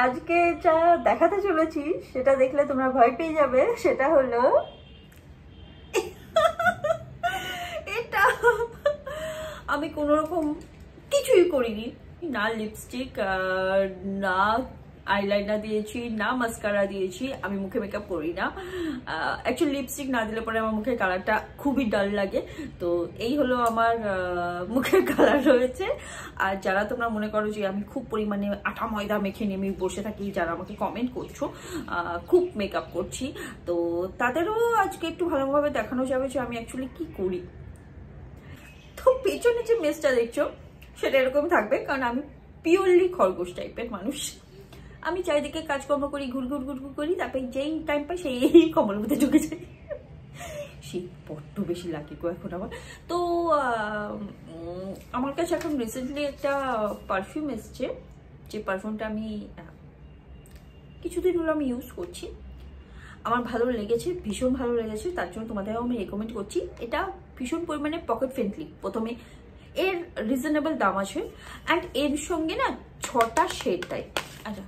আজকে যা দেখাতে চলেছি সেটা দেখলে তোমরা ভয় পেয়ে যাবে। সেটা হলো এটা আমি কোনো রকম কিছুই করিনি, না লিপস্টিক, না আইলাইনার দিয়েছি, না মাস্কারা দিয়েছি। আমি মুখে মেকআপ করি না অ্যাকচুয়ালি। লিপস্টিক না দিলে পরে আমার মুখের কালারটা খুবই ডাল লাগে। তো এই হলো আমার মুখের কালার রয়েছে। আর যারা তোমরা মনে করো যে আমি খুব পরিমাণে আটা ময়দা মেখে নিয়ে আমি বসে থাকি, যারা আমাকে কমেন্ট করছো খুব মেকআপ করছি, তো তাদেরও আজকে একটু ভালোভাবে দেখানো যাবে যে আমি অ্যাকচুয়ালি কি করি। তো পেছনে যে মেসটা দেখছো সেটা এরকম থাকবে, কারণ আমি পিওরলি খরগোশ টাইপের মানুষ। আমি চারিদিকে কাজকর্ম করি, ঘুর ঘুর ঘুর ঘুর করি, তারপরে যেই টাইম পাই সেই কমলের মধ্যে ঢুকে যাই। শীত বড্ড বেশি লাগে গো এখন আমার। তো আমার কাছে এখন রিসেন্টলি একটা পারফিউম এসছে, যে পারফিউমটা আমি কিছুদিন হলো আমি ইউজ করছি। আমার ভালো লেগেছে, ভীষণ ভালো লেগেছে, তার জন্য তোমাদেরও আমি রেকমেন্ড করছি। এটা ভীষণ পরিমাণে পকেট ফ্রেন্ডলি। প্রথমে এর রিজনেবল দাম আছে, অ্যান্ড এর সঙ্গে না 6টা শেড দেয়। আচ্ছা,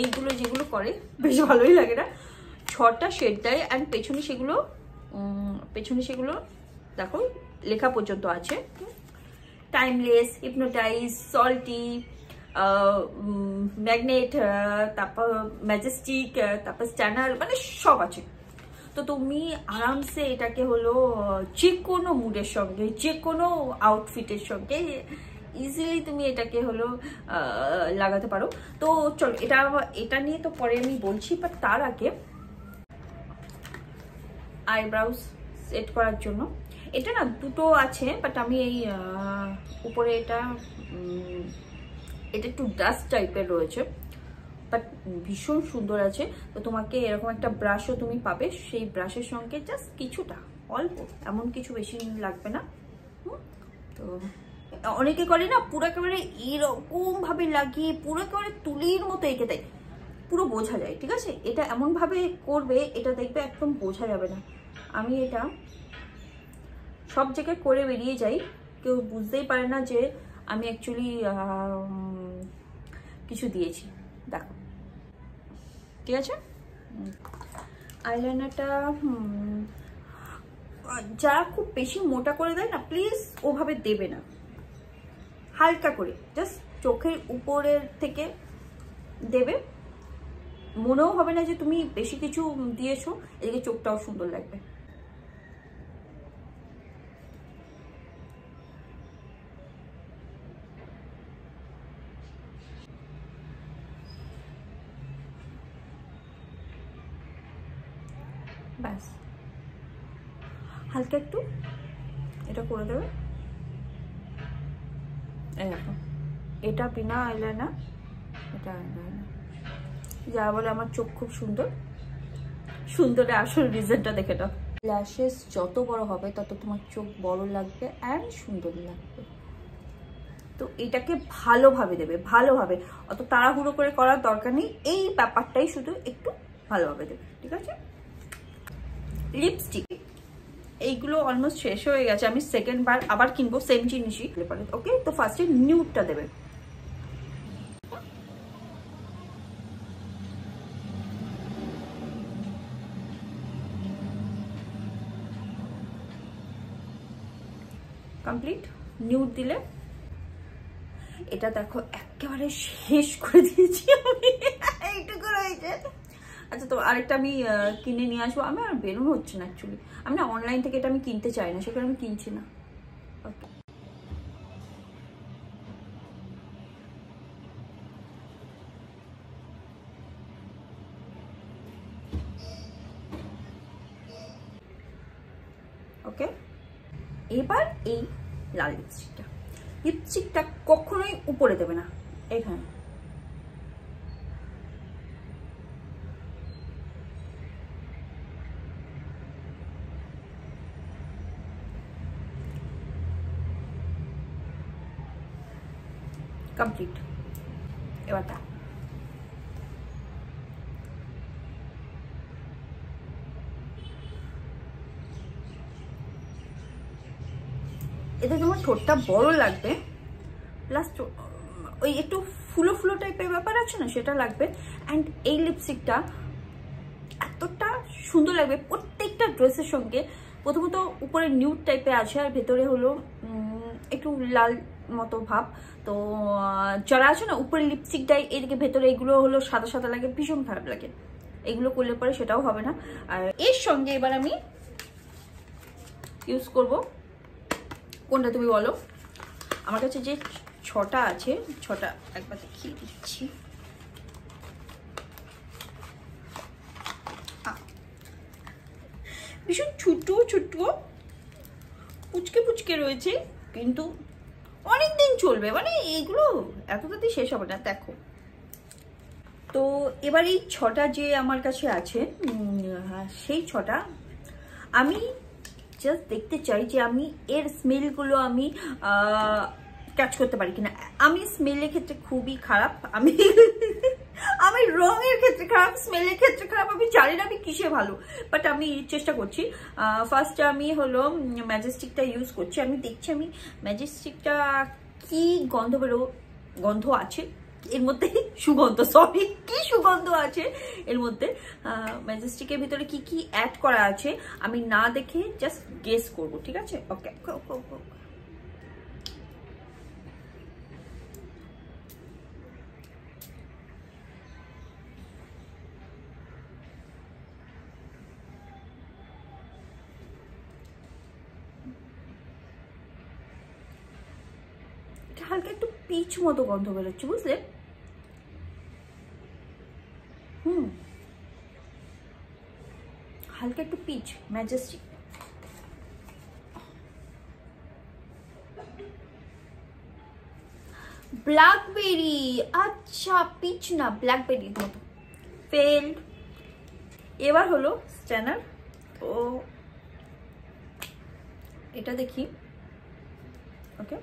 এইগুলো যেগুলো করে বেশ ভালোই লাগে না, 6টা শেড দেয়। অ্যান্ড পেছনে সেগুলো দেখো লেখা পর্যন্ত আছে, টাইমলেস, হিপনোটাইজ, সল্টি, ম্যাগনেট, তারপর ম্যাজেস্টিক, তারপর স্ট্যানার, মানে সব আছে। তো তুমি আরামসে এটাকে হলো যে কোনো মুডের সঙ্গে, যে কোনো আউটফিটের সঙ্গে ইজিলি তুমি এটাকে হলো লাগাতে পারো। তো চলো এটা নিয়ে তো পরে আমি বলছি, বাট তার আগে আইব্রাউজ সেট করার জন্য এটা না দুটো আছে, বাট আমি এই উপরে এটা একটু ডাস্ট টাইপের রয়েছে, বাট ভীষণ সুন্দর আছে। তো তোমাকে এরকম একটা ব্রাশও তুমি পাবে, সেই ব্রাশের সঙ্গে জাস্ট কিছুটা অল্প, এমন কিছু বেশি লাগবে না। তো অনেকে করে না পুরো একেবারে এরকম ভাবে লাগিয়ে পুরো একেবারে তুলির মতো এঁকে দেয়, পুরো বোঝা যায়। ঠিক আছে, এটা এমন ভাবে করবে, এটা দেখবে একদম বোঝা যাবে না। আমি এটা সব জায়গায় করে বেরিয়ে যাই, কেউ বুঝতেই পারে না যে আমি অ্যাকচুয়ালি কিছু দিয়েছি। দেখো, ঠিক আছে। আইলাইনারটা যারা খুব বেশি মোটা করে দেয় না, প্লিজ ওভাবে দেবে না, হালকা করে জাস্ট চোখের উপরের থেকে দেবে, মনেও হবে না যে তুমি বেশি কিছু দিয়েছো, এদিকে চোখটাও সুন্দর লাগবে। ব্যাস, হালকা একটু এটা করে দেবে। এই দেখো, এটা বিনা আইলাইনার, এটা আইলাইনার। যা বলে আমার চোখ খুব সুন্দর, সুন্দরের আসল রিজনটা দেখে দাও। ল্যাশেস যত বড় হবে তত তোমার চোখ বড় লাগবে অ্যান্ড সুন্দর লাগবে। তো এটাকে ভালোভাবে দেবে, ভালোভাবে, অত তাড়াহুড়ো করে করার দরকার নেই, এই ব্যাপারটাই শুধু একটু ভালোভাবে দেবে। ঠিক আছে, লিপস্টিক এইগুলো অলমোস্ট শেষ হয়ে গেছে, আমি সেকেন্ড বার আবার কিনবো সেম জিনিসই। ওকে, তো ফার্স্টে নিউডটা দেবে। কমপ্লিট নিউড দিলে এটা দেখো একেবারে শেষ করে দিয়েছি আমি, এইটুকু রয়েছে। আচ্ছা, তো আরেকটা আমি কিনে নিয়ে আসবো। আমি আর বেরোনো হচ্ছে না অ্যাকচুয়ালি, আমি না অনলাইন থেকে এটা আমি কিনতে চাই না, সেখানে আমি কিনছি না। ওকে, ওকে, এবার এই লাল লিপস্টিকটা কখনোই উপরে দেবে না, এখানে কমপ্লিট। এবার এতে তোমার ঠোঁটটা বড় লাগবে, প্লাস ওই একটু ফুলো ফুলো টাইপের ব্যাপার আছে না, সেটা লাগবে। অ্যান্ড এই লিপস্টিকটা এতটা সুন্দর লাগবে প্রত্যেকটা ড্রেসের সঙ্গে। প্রথমত উপরে নিউড টাইপের আছে আর ভেতরে হলো একটু লাল মতো ভাব। তো যারা আছে না উপরে লিপস্টিকটাই, এদিকে ভেতরে এগুলো হলো সাদা সাদা লাগে, ভীষণ খারাপ লাগে। এগুলো করলে পরে সেটাও হবে না। আর এর সঙ্গে এবার আমি ইউজ করব, কোনটা তুমি বলো? আমার কাছে যে 6টা আছে, 6টা একবার দেখিয়ে দিচ্ছি। ভীষণ ছোট ছোট পুচকে পুচকে রয়েছে, কিন্তু অনেকদিন চলবে, মানে এইগুলো এত তাড়াতাড়ি শেষ হবে না। দেখো তো এবার এই 6টা যে আমার কাছে আছে, সেই 6টা আমি জাস্ট দেখতে চাই যে আমি এর স্মেলগুলো আমি ক্যাচ করতে পারি কিনা। আমি স্মেলের ক্ষেত্রে খুবই খারাপ, আমি রঙের ক্ষেত্রে খারাপ, স্মেলের ক্ষেত্রে খারাপ, আমি জানি না আমি কিসে ভালো, বাট আমি চেষ্টা করছি। ফার্স্টে আমি হলো ম্যাজেস্টিকটা ইউজ করছি। আমি দেখছি আমি ম্যাজেস্টিকটা কি গন্ধ আছে এর মধ্যে, সুগন্ধ, সরি, কি সুগন্ধ আছে এর মধ্যে। ম্যাজেস্টিকের ভিতরে কি কি অ্যাড করা আছে আমি না দেখে জাস্ট গেস করব, ঠিক আছে? ওকে, হালকা একটু পিচ মতো গন্ধ বেরোচ্ছে, বুঝলে? হালকা একটু পিচ, ম্যাজেস্টিক। ব্ল্যাকবেরি, আচ্ছা পিচ না, ব্ল্যাকবেরির মতো। ফেল্ড। এবার হলো স্ট্যানার। তো এটা দেখি, ওকে,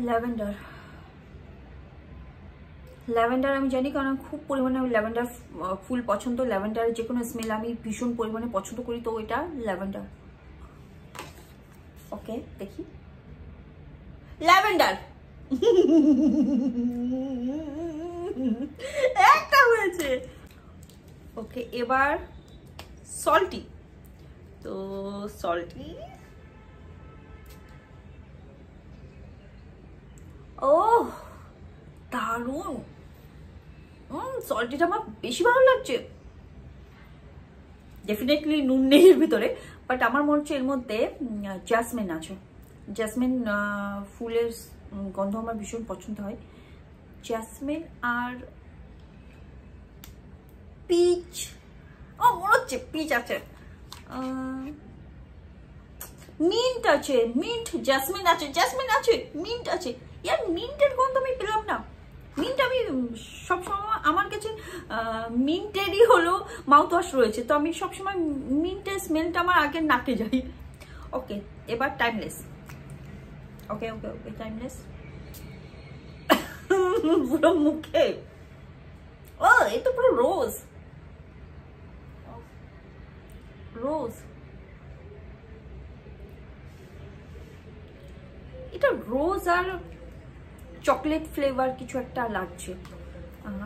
ল্যাভেন্ডার। ল্যাভেন্ডার আমি জানি, কারণ খুব পরিমাণে আমি ল্যাভেন্ডার ফুল পছন্দ। ল্যাভেন্ডারের যে কোনো স্মেল আমি ভীষণ পরিমাণে পছন্দ করি, তো এটা ল্যাভেন্ডার। ওকে, দেখি ল্যাভেন্ডার। একটা হয়েছে। ওকে, এবার সল্টি। তো সল্টি, ও দারুণ, সল্টিটা আমার বেশি ভালো লাগছে। ডেফিনেটলি নুন নেই এর ভিতরে, বাট আমার মনে হচ্ছে এর মধ্যে জ্যাসমিন আছে। জ্যাসমিন ফুলের গন্ধ আমার ভীষণ পছন্দ হয়। জ্যাসমিন আর পিচ, ও মনে হচ্ছে পিচ আছে, মিন্ট আছে, মিন্ট, জ্যাসমিন আছে, মিন্ট আছে। ইয়ার মিন্টের গন্ধ আমি পেলাম না। মিন্ট আমি সবসময়, আমার কাছে মিন্টেরই হলো মাউথ ওয়াশ রয়েছে, তো আমি সবসময় মিন্টের স্মেলটা আমার আগে নাকে যাই। ওকে, এবার টাইমলেস। ওকে, টাইমলেস। পুরো মুখে, ও এই তো পুরো রোজ। এটা রোজ আর চকলেট ফ্লেভার কিছু একটা লাগছে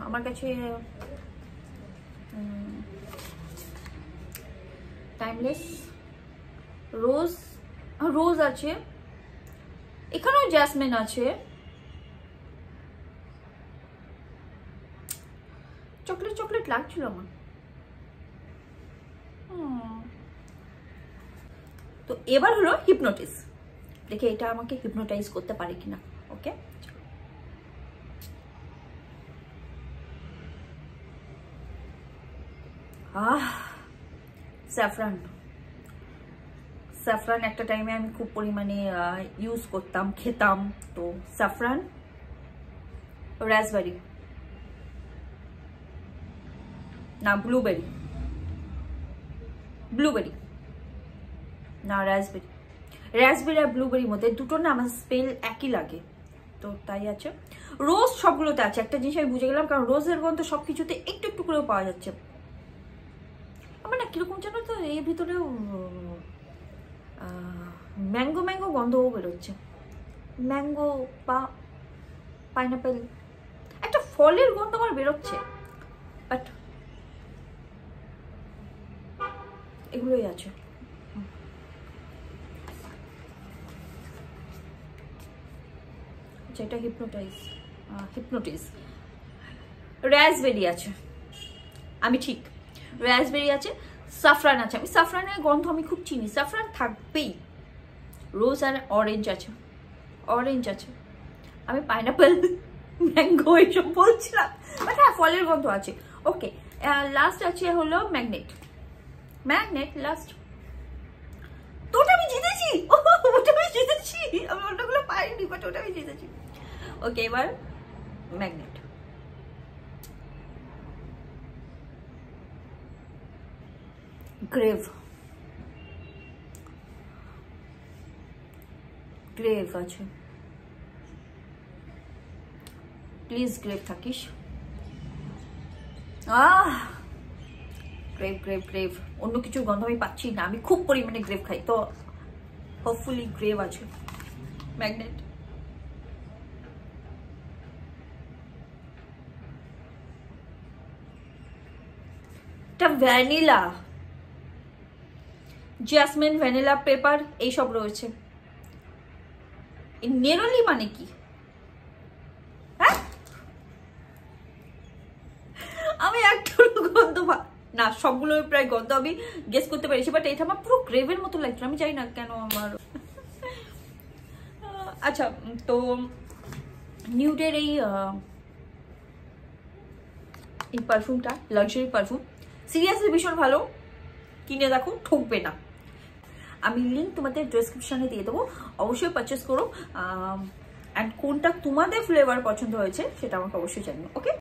আমার কাছে। টাইমলেস, রোজ আছে, এখানেও জ্যাসমিন আছে, চকলেট লাগছিল আমার। তো এবার হলো হিপনোটিস, দেখে এটা আমাকে হিপনোটাইজ করতে পারে কিনা। ওকে, স্যাফরান একটা টাইমে আমি খুব পরিমাণে ইউজ করতাম, খেতাম। তো স্যাফরান, রাসবেরি না, ব্লুবেরি না, রাসবেরি আর ব্লুবেরির মধ্যে দুটো না আমার স্মেল একই লাগে, তো তাই আছে। রোজ সবগুলোতে আছে, একটা জিনিস আমি বুঝে গেলাম, কারণ রোজের গন্ধ সবকিছুতে একটু একটু করেও পাওয়া যাচ্ছে। আমার না কিরকম জানো তো, এর ভিতরেও ম্যাঙ্গো ম্যাঙ্গো গন্ধও বেরোচ্ছে, ম্যাঙ্গো বা পাইনাপেল, একটা ফলের গন্ধ আমার বেরোচ্ছে, বাট এগুলোই আছে। এটা হিপনোটিস। রাসবেরি আছে, আমি ঠিক, রাসবেরি আছে, সাফরান আছে, আমি সাফরানের গন্ধ আমি খুব চিনি, সাফরান থাকবেই। রোজ আর অরেঞ্জ আছে, অরেঞ্জ আছে, আমি পাইনাপেল ম্যাঙ্গো এইসব বলছিলাম, বাট হ্যাঁ ফলের গন্ধ আছে। ওকে, লাস্ট আছে হলো ম্যাগনেট, ম্যাগনেট লাস্ট। তো ওটা আমি জিতেছি, ওটা আমি জিতেছি, আমি অন্যগুলো পাইনি, বাট ওটা আমি জিতেছি। ওকে, এবার ম্যাগনেট। গ্রেভ, গ্রেভ আছে, প্লিজ গ্রেভ থাকিস। গ্রেভ গ্রেভ গ্রেভ, অন্য কিছুর গন্ধ আমি পাচ্ছি না, আমি খুব পরিমাণে গ্রেভ খাই, তো হোপফুলি গ্রেভ আছে। ম্যাগনেট। এটা ভ্যানিলা, জ্যাসমিন, ভ্যানিলা, পেপার এইসব রয়েছে। নেরোলি মানে কি? হ্যাঁ, আমি একটা গন্ধ না, সবগুলো প্রায় গন্ধ আমি গেস করতে পেরেছি, বাট এটা আমার পুরো গ্রেভের মতো লাগছে, আমি জানি না কেন আমার। আচ্ছা, তো নিউডের এই পারফিউমটা, লাক্সারি পারফিউম, সিরিয়াসলি ভীষণ ভালো, কিনে দেখো, ঠকবে না। আমি লিঙ্ক তোমাদের ডেসক্রিপশনে দিয়ে দেবো, অবশ্যই পারচেস করো। অ্যান্ড কোনটা তোমাদের ফ্লেভার পছন্দ হয়েছে সেটা আমাকে অবশ্যই জানিও। ওকে।